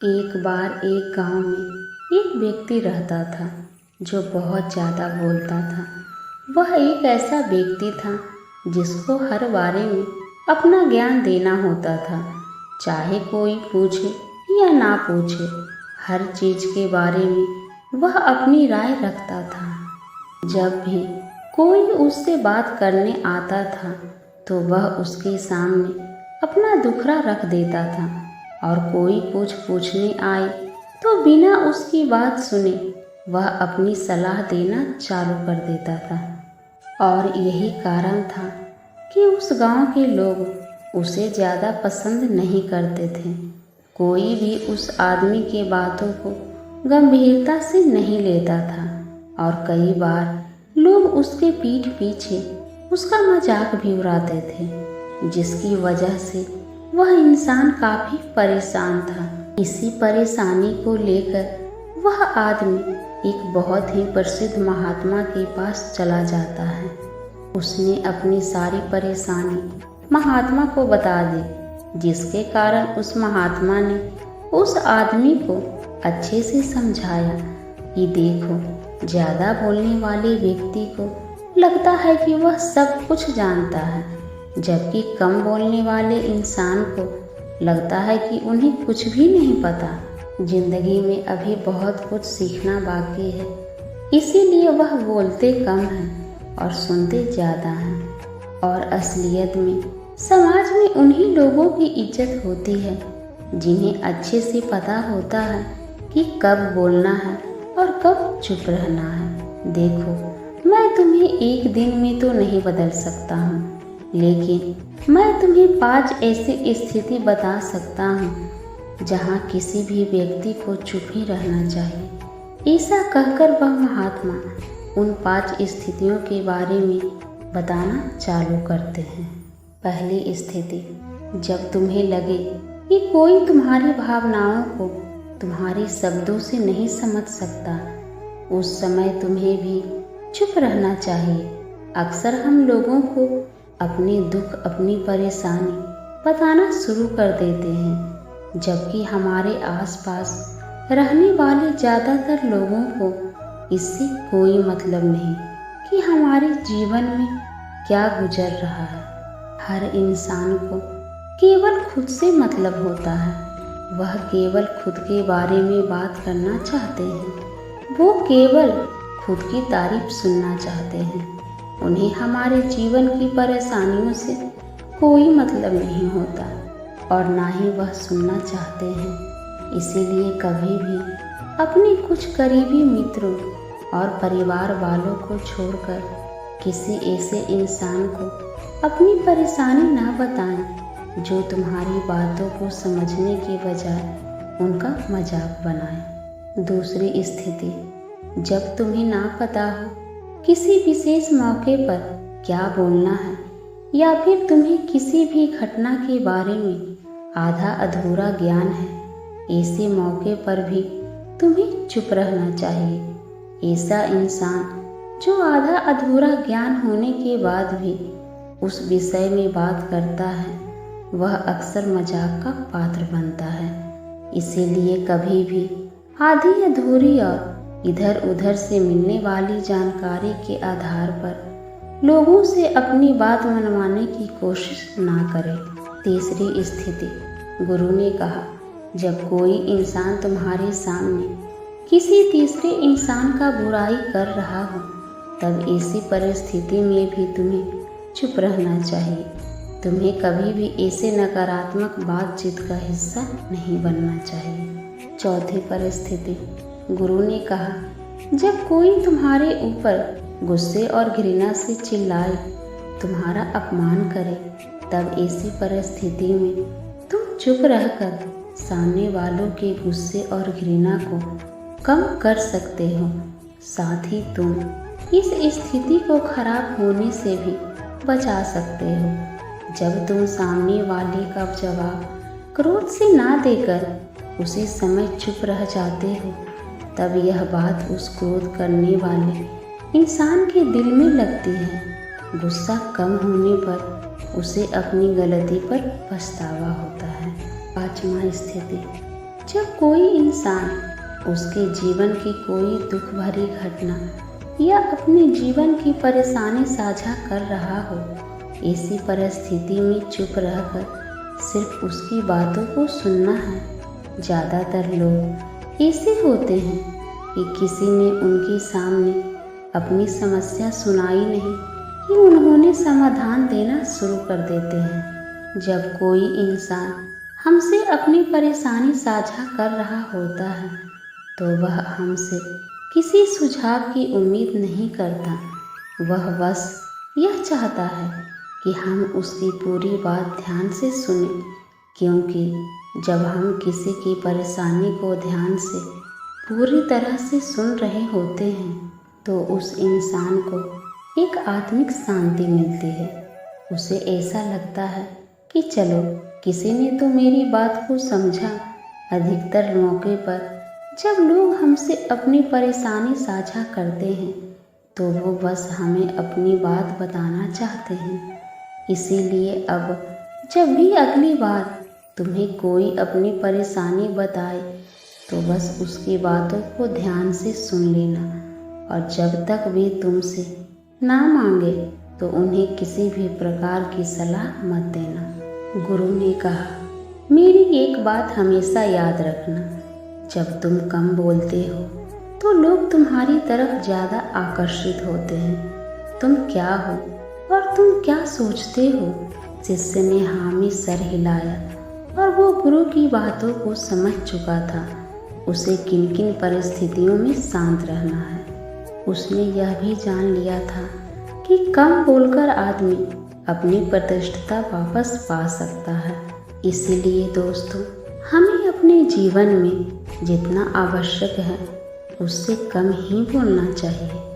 एक बार एक गांव में एक व्यक्ति रहता था जो बहुत ज़्यादा बोलता था। वह एक ऐसा व्यक्ति था जिसको हर बारे में अपना ज्ञान देना होता था, चाहे कोई पूछे या ना पूछे। हर चीज़ के बारे में वह अपनी राय रखता था। जब भी कोई उससे बात करने आता था तो वह उसके सामने अपना दुखड़ा रख देता था, और कोई कुछ पूछने आए तो बिना उसकी बात सुने वह अपनी सलाह देना चालू कर देता था। और यही कारण था कि उस गांव के लोग उसे ज़्यादा पसंद नहीं करते थे। कोई भी उस आदमी के बातों को गंभीरता से नहीं लेता था, और कई बार लोग उसके पीठ पीछे उसका मजाक भी उड़ाते थे, जिसकी वजह से वह इंसान काफ़ी परेशान था। इसी परेशानी को लेकर वह आदमी एक बहुत ही प्रसिद्ध महात्मा के पास चला जाता है। उसने अपनी सारी परेशानी महात्मा को बता दी, जिसके कारण उस महात्मा ने उस आदमी को अच्छे से समझाया कि देखो, ज़्यादा बोलने वाले व्यक्ति को लगता है कि वह सब कुछ जानता है, जबकि कम बोलने वाले इंसान को लगता है कि उन्हें कुछ भी नहीं पता। जिंदगी में अभी बहुत कुछ सीखना बाकी है, इसीलिए वह बोलते कम हैं और सुनते ज़्यादा हैं। और असलियत में समाज में उन्हीं लोगों की इज्जत होती है जिन्हें अच्छे से पता होता है कि कब बोलना है और कब चुप रहना है। देखो, मैं तुम्हें एक दिन में तो नहीं बदल सकता हूँ, लेकिन मैं तुम्हें 5 ऐसी स्थिति बता सकता हूँ जहाँ किसी भी व्यक्ति को चुप ही रहना चाहिए। ऐसा कहकर वह महात्मा उन 5 स्थितियों के बारे में बताना चालू करते हैं। पहली स्थिति, जब तुम्हें लगे कि कोई तुम्हारी भावनाओं को तुम्हारे शब्दों से नहीं समझ सकता, उस समय तुम्हें भी चुप रहना चाहिए। अक्सर हम लोगों को अपने दुख, अपनी परेशानी बताना शुरू कर देते हैं, जबकि हमारे आसपास रहने वाले ज़्यादातर लोगों को इससे कोई मतलब नहीं कि हमारे जीवन में क्या गुजर रहा है। हर इंसान को केवल खुद से मतलब होता है। वह केवल खुद के बारे में बात करना चाहते हैं। वो केवल खुद की तारीफ सुनना चाहते हैं। उन्हें हमारे जीवन की परेशानियों से कोई मतलब नहीं होता, और ना ही वह सुनना चाहते हैं। इसीलिए कभी भी अपने कुछ करीबी मित्रों और परिवार वालों को छोड़कर किसी ऐसे इंसान को अपनी परेशानी ना बताएं जो तुम्हारी बातों को समझने के बजाय उनका मजाक बनाए। दूसरी स्थिति, जब तुम्हें ना पता हो किसी विशेष मौके पर क्या बोलना है, या फिर तुम्हें किसी भी घटना के बारे में आधा अधूरा ज्ञान है, ऐसे मौके पर भी तुम्हें चुप रहना चाहिए। ऐसा इंसान जो आधा अधूरा ज्ञान होने के बाद भी उस विषय में बात करता है, वह अक्सर मजाक का पात्र बनता है। इसीलिए कभी भी आधी अधूरी और इधर उधर से मिलने वाली जानकारी के आधार पर लोगों से अपनी बात मनवाने की कोशिश ना करें। तीसरी स्थिति, गुरु ने कहा, जब कोई इंसान तुम्हारे सामने किसी तीसरे इंसान का बुराई कर रहा हो, तब ऐसी परिस्थिति में भी तुम्हें चुप रहना चाहिए। तुम्हें कभी भी ऐसे नकारात्मक बातचीत का हिस्सा नहीं बनना चाहिए। चौथी परिस्थिति, गुरु ने कहा, जब कोई तुम्हारे ऊपर गुस्से और घृणा से चिल्लाए, तुम्हारा अपमान करे, तब ऐसी परिस्थिति में तुम चुप रहकर सामने वालों के गुस्से और घृणा को कम कर सकते हो। साथ ही तुम इस स्थिति को खराब होने से भी बचा सकते हो। जब तुम सामने वाले का जवाब क्रोध से ना देकर उसी समय चुप रह जाते हो, तब यह बात उस क्रोध करने वाले इंसान के दिल में लगती है। गुस्सा कम होने पर उसे अपनी गलती पर पछतावा होता है। 5वां स्थिति, जब कोई इंसान उसके जीवन की कोई दुख भरी घटना या अपने जीवन की परेशानी साझा कर रहा हो, ऐसी परिस्थिति में चुप रहकर सिर्फ उसकी बातों को सुनना है। ज़्यादातर लोग ऐसे होते हैं कि किसी ने उनके सामने अपनी समस्या सुनाई नहीं कि उन्होंने समाधान देना शुरू कर देते हैं। जब कोई इंसान हमसे अपनी परेशानी साझा कर रहा होता है तो वह हमसे किसी सुझाव की उम्मीद नहीं करता। वह बस यह चाहता है कि हम उसकी पूरी बात ध्यान से सुनें, क्योंकि जब हम किसी की परेशानी को ध्यान से पूरी तरह से सुन रहे होते हैं तो उस इंसान को एक आत्मिक शांति मिलती है। उसे ऐसा लगता है कि चलो, किसी ने तो मेरी बात को समझा। अधिकतर मौके पर जब लोग हमसे अपनी परेशानी साझा करते हैं तो वो बस हमें अपनी बात बताना चाहते हैं। इसीलिए अब जब भी अगली बार तुम्हें कोई अपनी परेशानी बताए तो बस उसकी बातों को ध्यान से सुन लेना, और जब तक वे तुमसे ना मांगे तो उन्हें किसी भी प्रकार की सलाह मत देना। गुरु ने कहा, मेरी एक बात हमेशा याद रखना, जब तुम कम बोलते हो तो लोग तुम्हारी तरफ ज़्यादा आकर्षित होते हैं। तुम क्या हो और तुम क्या सोचते हो? शिष्य ने हाँ में सर हिलाया और वो गुरु की बातों को समझ चुका था। उसे किन किन परिस्थितियों में शांत रहना है। उसने यह भी जान लिया था कि कम बोलकर आदमी अपनी प्रतिष्ठा वापस पा सकता है। इसीलिए दोस्तों, हमें अपने जीवन में जितना आवश्यक है उससे कम ही बोलना चाहिए।